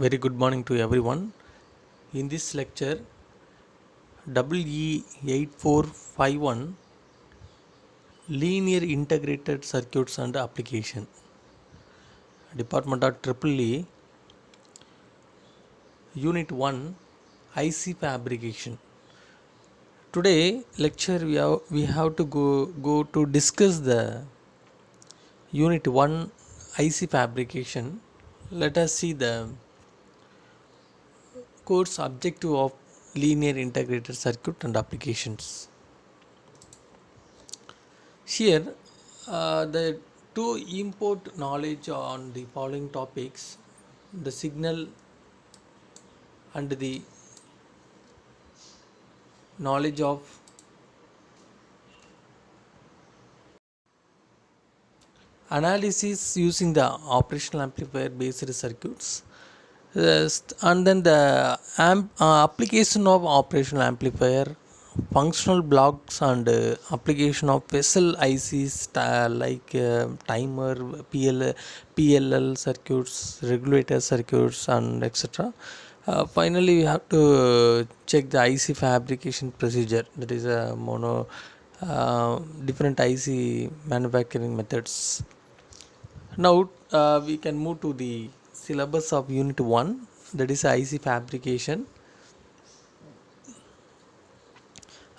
Very good morning to everyone. In this lecture, WE8451 Linear Integrated Circuits and Application, Department of Triple E, Unit 1 IC Fabrication. Today lecture we have to go to discuss the Unit 1 IC Fabrication. Let us see the course objective of linear integrated circuit and applications. Here, the to import knowledge on the following topics: the signal and the knowledge of analysis using the operational amplifier based circuits. And then the application of operational amplifier, functional blocks, and application of vessel ICs like timer, PLL circuits, regulator circuits, and etc. Finally, we have to check the IC fabrication procedure, that is a different IC manufacturing methods. Now we can move to the syllabus of Unit 1, that is IC fabrication,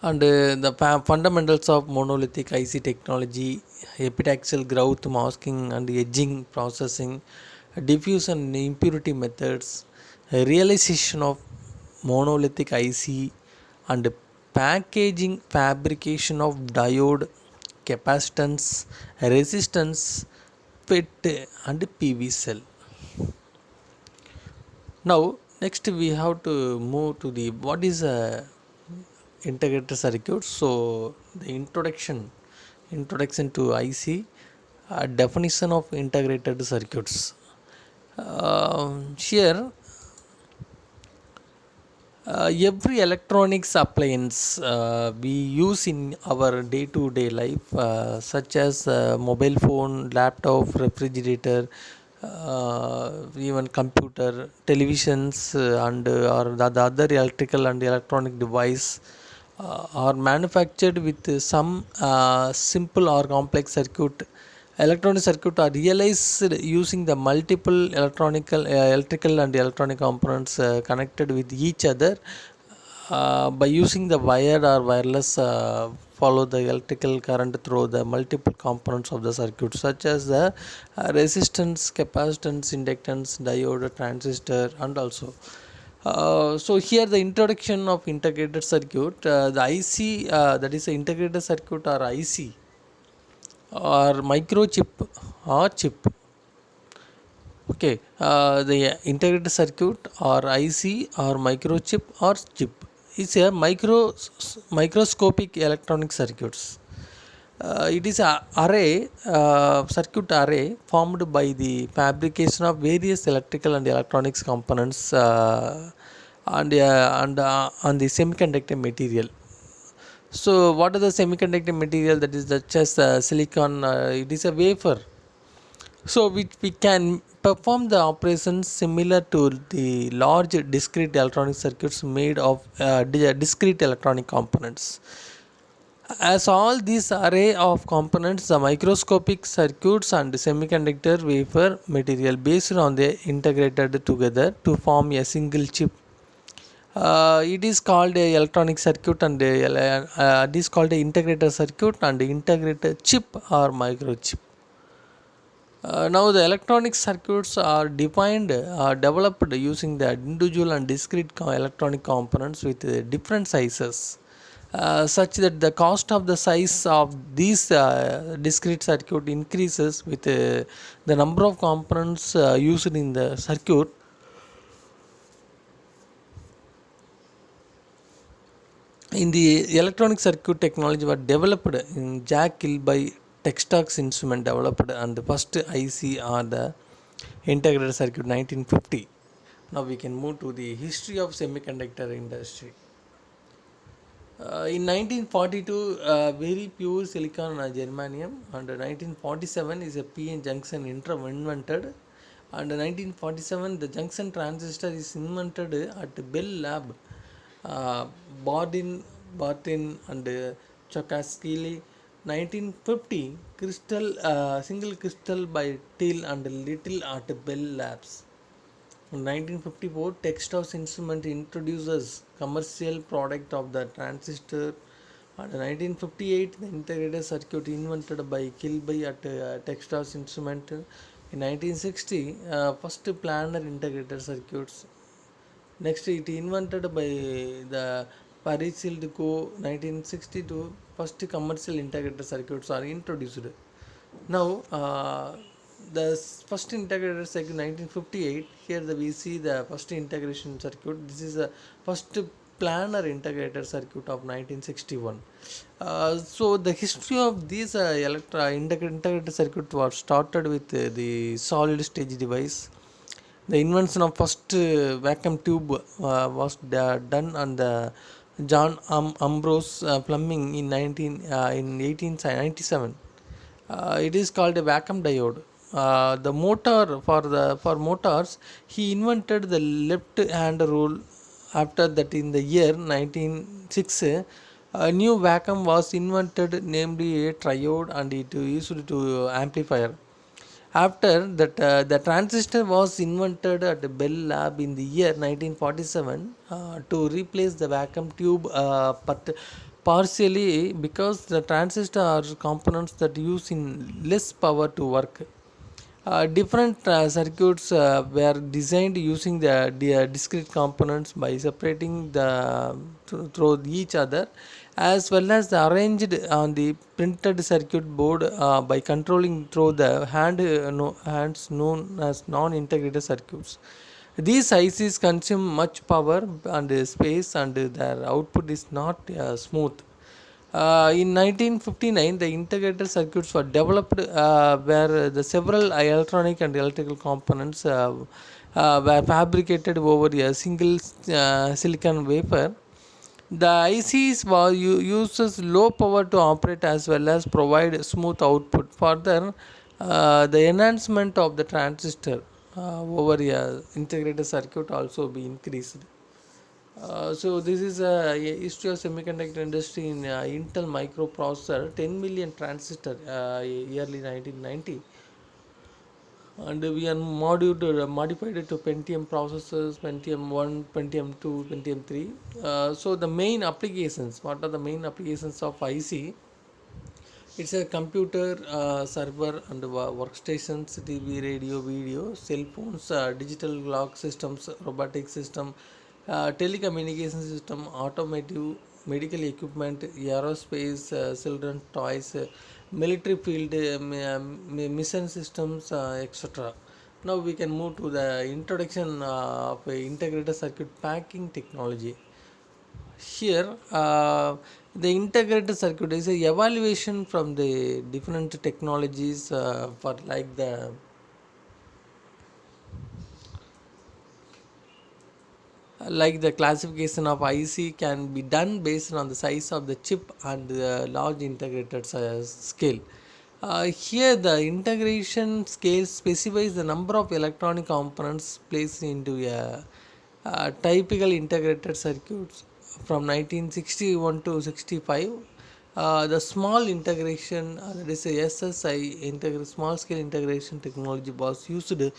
and the fundamentals of monolithic IC technology, epitaxial growth masking and edging processing, diffusion and impurity methods, realization of monolithic IC, and packaging fabrication of diode, capacitance, resistance, FET, and PV cell. Now next we have to move to the what is a integrated circuit. So the introduction to IC, definition of integrated circuits. Here every electronics appliance we use in our day-to-day life, such as mobile phone, laptop, refrigerator, even computer, televisions, and or the other electrical and electronic device are manufactured with some simple or complex circuit. Electronic circuit are realized using the multiple electrical and electronic components connected with each other by using the wired or wireless follow the electrical current through the multiple components of the circuit, such as the resistance, capacitance, inductance, diode, transistor, and also so here the introduction of integrated circuit, the IC, that is the integrated circuit or IC or microchip or chip. Okay, the integrated circuit or IC or microchip or chip is a microscopic electronic circuits. It is a array circuit array formed by the fabrication of various electrical and electronics components on the semiconductor material. So what are the semiconductor material? That is such as silicon. It is a wafer. So we can perform the operations similar to the large discrete electronic circuits made of discrete electronic components. As all these array of components, the microscopic circuits and semiconductor wafer material based on the integrated together to form a single chip. It is called a electronic circuit, and it is called a integrated circuit and integrated chip or microchip. Now the electronic circuits are developed using the individual and discrete electronic components with different sizes, such that the cost of the size of these discrete circuit increases with the number of components used in the circuit. In the electronic circuit technology was developed in Jack Hill by Textox Instrument developed, and the first IC are the integrated circuit 1950. Now we can move to the history of semiconductor industry. In 1942, very pure silicon germanium, and 1947 is a PN junction invented And 1947, the junction transistor is invented at Bell Lab. Uh, Bardeen, Barton and Chokasky. 1950, single crystal by Till and Little at Bell Labs. In 1954, Texas Instrument introduces commercial product of the transistor. And 1958, the integrated circuit invented by Kilby at Texas Instrument. In 1960, first planar integrated circuits. Next, it invented by the Paris Co. 1962. First commercial integrated circuits are introduced. Now, the first integrated circuit 1958. Here we see the first integration circuit. This is the first planar integrated circuit of 1961. So the history of these integrated circuit was started with the solid stage device. The invention of first vacuum tube was done on the John Ambrose Fleming in 1897. It is called a vacuum diode. The motor for motors, he invented the left hand rule. After that, in the year 1906, a new vacuum was invented, namely a triode, and it used to amplifier. After that, the transistor was invented at the Bell Lab in the year 1947 to replace the vacuum tube, but partially because the transistor are components that use in less power to work. Different circuits were designed using the discrete components by separating the through each other, as well as arranged on the printed circuit board by controlling through the hands known as non-integrated circuits. These ICs consume much power and space, and their output is not smooth. In 1959, the integrated circuits were developed where the several electronic and electrical components were fabricated over a single silicon wafer. The ICs uses low power to operate as well as provide smooth output. Further, the enhancement of the transistor over a integrated circuit also be increased. So this is a history of semiconductor industry in Intel microprocessor 10 million transistor yearly 1990, and we are modified it to Pentium processors, Pentium 1, Pentium 2, Pentium 3. So the main applications, what are the main applications of IC? It's a computer, server and workstations, TV, radio, video, cell phones, digital clock systems, robotic system, telecommunication system, automotive, medical equipment, aerospace, children toys, military field, mission systems, etc. Now we can move to the introduction of integrated circuit packing technology. Here, the integrated circuit is a evaluation from the different technologies for like the classification of IC can be done based on the size of the chip and the large integrated scale. Here, the integration scale specifies the number of electronic components placed into a typical integrated circuits from 1961 to 65. The small integration, that is a SSI, small scale integration technology, was used to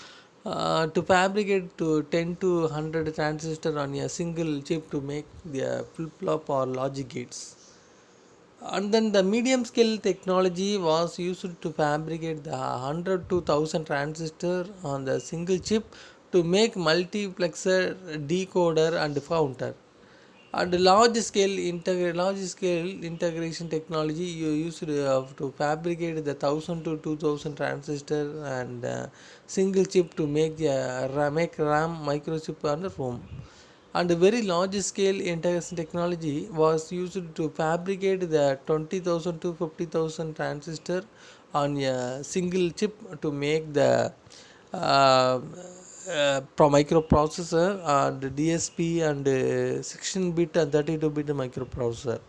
fabricate to 10 to 100 transistors on a single chip to make the flip-flop or logic gates. And then the medium scale technology was used to fabricate the 100 to 1000 transistor on the single chip to make multiplexer, decoder and counter. And large scale integration technology you used to fabricate the 1000 to 2000 transistor and single chip to make the make RAM microchip and ROM. And the very large scale integration technology was used to fabricate the 20,000 to 50,000 transistor on a single chip to make the microprocessor and DSP and 16-bit and 32-bit microprocessor.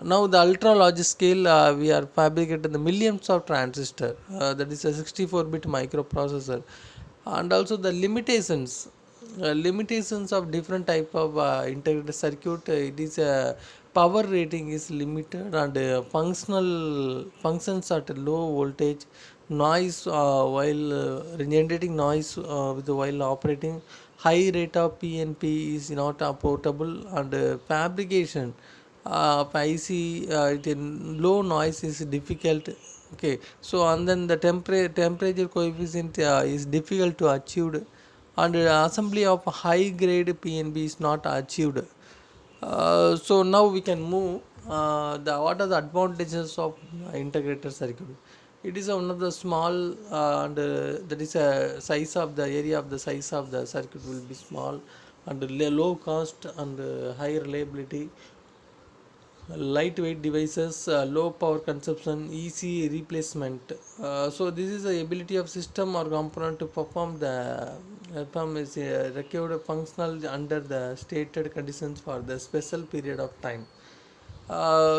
Now the ultra large scale we are fabricating the millions of transistor, that is a 64-bit microprocessor. and also the limitations of different type of integrated circuit. It is power rating is limited, and functional functions at a low voltage, noise while generating noise with while operating, high rate of PNP is not portable, and fabrication of IC it in low noise is difficult. Okay, so and then the temperature coefficient is difficult to achieve, and assembly of high grade PNB is not achieved. So now we can move the what are the advantages of integrated circuit. It is one of the small and that is a size of the area of the size of the circuit will be small, and low cost, and high reliability, lightweight devices, low power consumption, easy replacement. So this is the ability of system or component to perform is required functional under the stated conditions for the special period of time.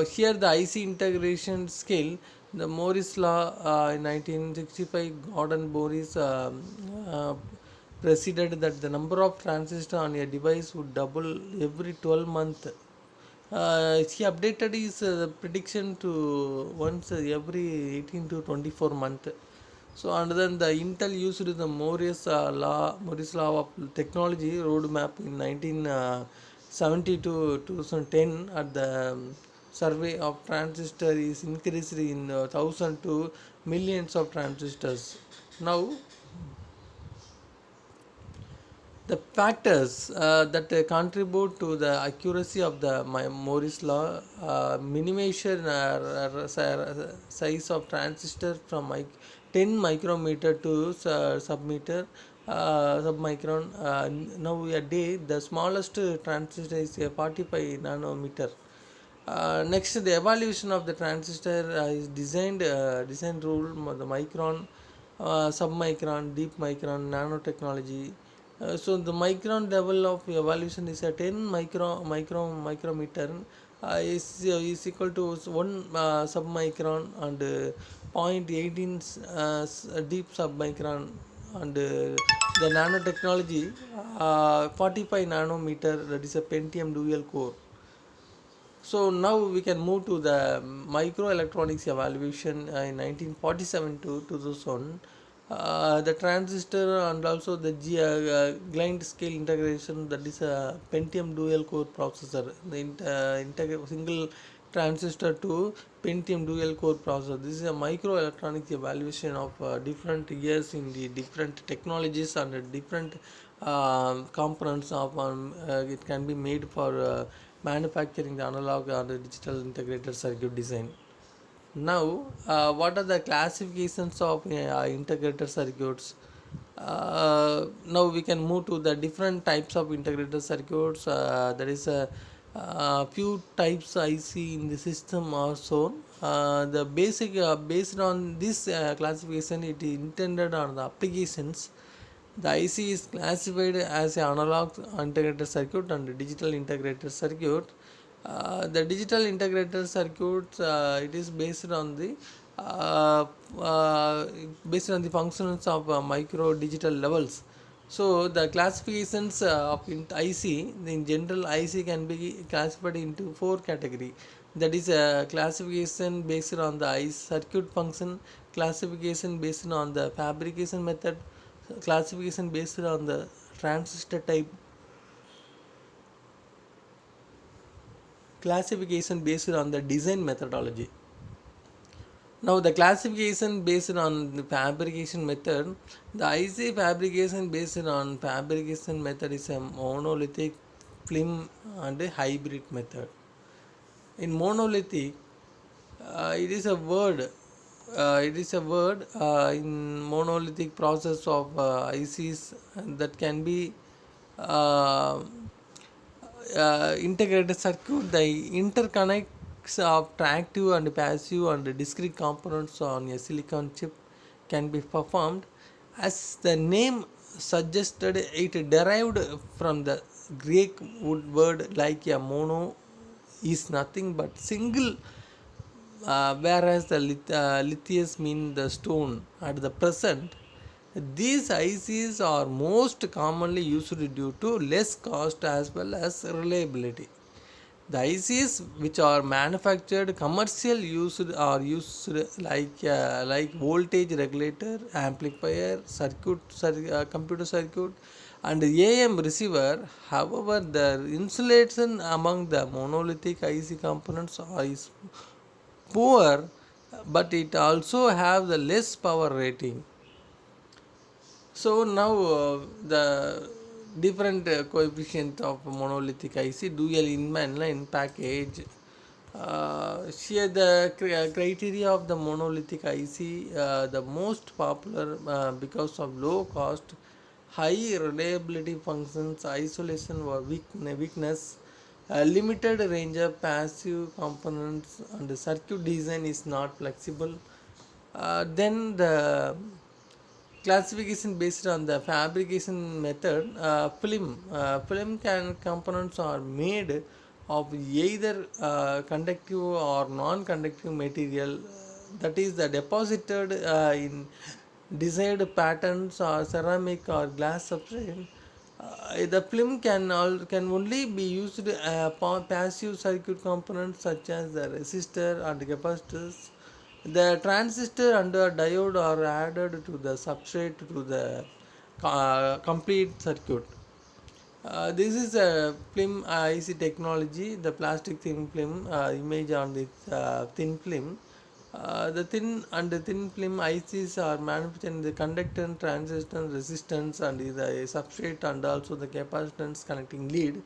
Here the IC integration scale, the Morris law in 1965, Gordon Morris preceded that the number of transistors on a device would double every 12 months. He updated his prediction to once every 18 to 24 months. So, and then the Intel used the Morris law of technology roadmap in 1970 to 2010 at the survey of transistor is increased in 1000 to millions of transistors. Now, the factors that contribute to the accuracy of the Morris law: minimization size of transistor from 10 micrometer to submicron. Now a day, the smallest transistor is 45 nanometer. Next, the evaluation of the transistor is design rule, the micron, submicron, deep micron, nanotechnology. So the micron level of evaluation is a 10 micrometer is equal to 1 submicron, and 0.18 deep submicron, and the nanotechnology 45 nanometer, that is a Pentium dual core. So now we can move to the microelectronics evaluation in 1947 to 2000. The transistor and also the Glind scale integration, that is a Pentium dual core processor. The single transistor to Pentium dual core processor. This is a microelectronics evaluation of different years in the different technologies and different components of it can be made for manufacturing the analog or the digital integrated circuit design. Now, what are the classifications of integrated circuits? Now we can move to the different types of integrated circuits. There is a few types I see in the system are shown. The basic based on this classification, it is intended on the applications. The IC is classified as an analog integrated circuit and digital integrated circuit. The digital integrated circuit, it is uh, uh, based on the functions of micro digital levels. So the classifications of IC, in general IC can be classified into four category. That is a classification based on the IC circuit function, classification based on the fabrication method, classification based on the transistor type, classification based on the design methodology. Now the classification based on the fabrication method, the IC fabrication based on fabrication method is a monolithic, film and a hybrid method. In monolithic, it is a word. In monolithic process of ICs that can be uh, integrated circuit. The interconnects of active and passive and discrete components on a silicon chip can be performed. As the name suggested, it derived from the Greek word like a mono is nothing but single, whereas the lithius mean the stone. At the present, These ICs are most commonly used due to less cost as well as reliability. The ICs which are manufactured commercial used are used like voltage regulator, amplifier, computer circuit, and AM receiver. However, the insulation among the monolithic IC components is poor, but it also have the less power rating. So now the different coefficient of monolithic IC dual inline package. Here the criteria of the monolithic IC, the most popular because of low cost, high reliability functions, isolation or weakness, limited range of passive components, and the circuit design is not flexible. Then the classification based on the fabrication method. Film can components are made of either conductive or non-conductive material, that is the deposited in desired patterns or ceramic or glass substrate. The film can only be used upon passive circuit components such as the resistor and capacitors. The transistor and the diode are added to the substrate to the complete circuit. This is a film IC technology, the plastic thin film image on the thin film. The thin and the thin film ICs are manufactured in the conductance, transistance, resistance, and the substrate and also the capacitance connecting lead.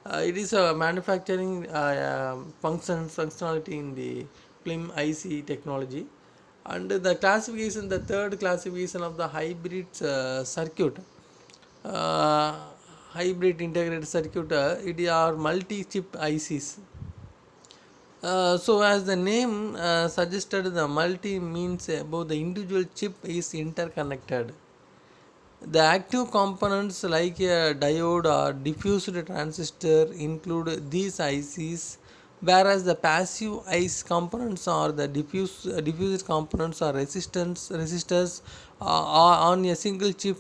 It is a manufacturing functionality in the film IC technology. And the classification, the third classification of the hybrid circuit, uh, hybrid integrated circuit, it are multi-chip ICs. So as the name suggested, the multi means both the individual chip is interconnected. The active components like a diode or diffused transistor include these ICs, whereas the passive IC components or the diffused components or resistors are on a single chip.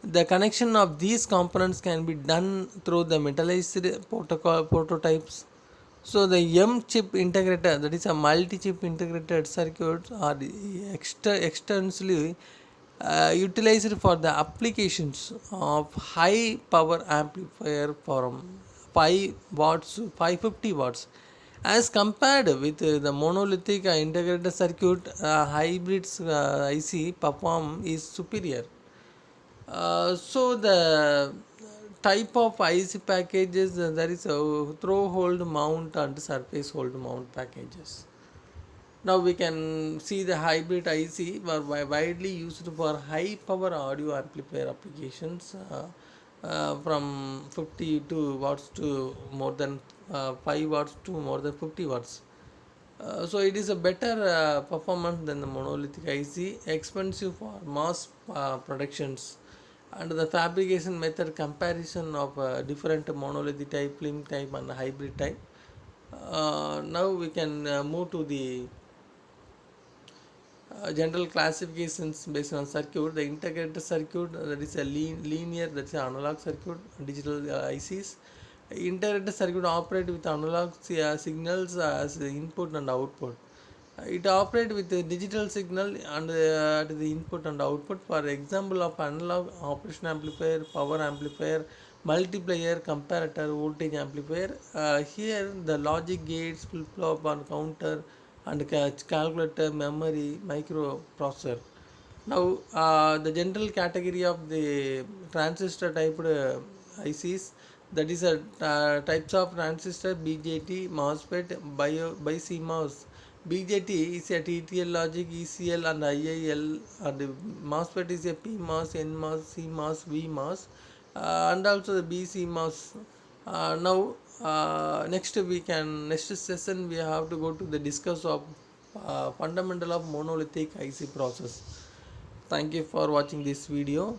The connection of these components can be done through the metallized prototypes. So the M chip integrator, that is a multi-chip integrated circuit, are extensively utilized for the applications of high power amplifier from 5 watts to 550 watts. As compared with the monolithic integrated circuit, hybrids IC perform is superior. So the type of IC packages, there is a throw hold mount and surface hold mount packages. Now we can see the hybrid IC were widely used for high power audio amplifier applications, from 50 to watts to more than 5 watts to more than 50 watts. So it is a better performance than the monolithic IC, expensive for mass productions, and the fabrication method comparison of different monolithic type, film type, and hybrid type. Now we can move to the general classifications based on circuit. The integrated circuit, that is a linear, that is analog circuit, digital ICs. Integrated circuit operate with analog signals as the input and output. It operates with the digital signal and at the input and output. For example of analog operation amplifier, power amplifier, multiplier, comparator, voltage amplifier. Here the logic gates, flip flop and counter, and calculator, memory, microprocessor. Now the general category of the transistor type ICs, that is a types of transistor: BJT, MOSFET, BiCMOS. BJT is a TTL logic, ECL and IIL, and MOSFET is a PMOS, NMOS, CMOS, VMOS, and also the BCMOS. Now next session we have to go to the discuss of fundamental of monolithic IC process. Thank you for watching this video.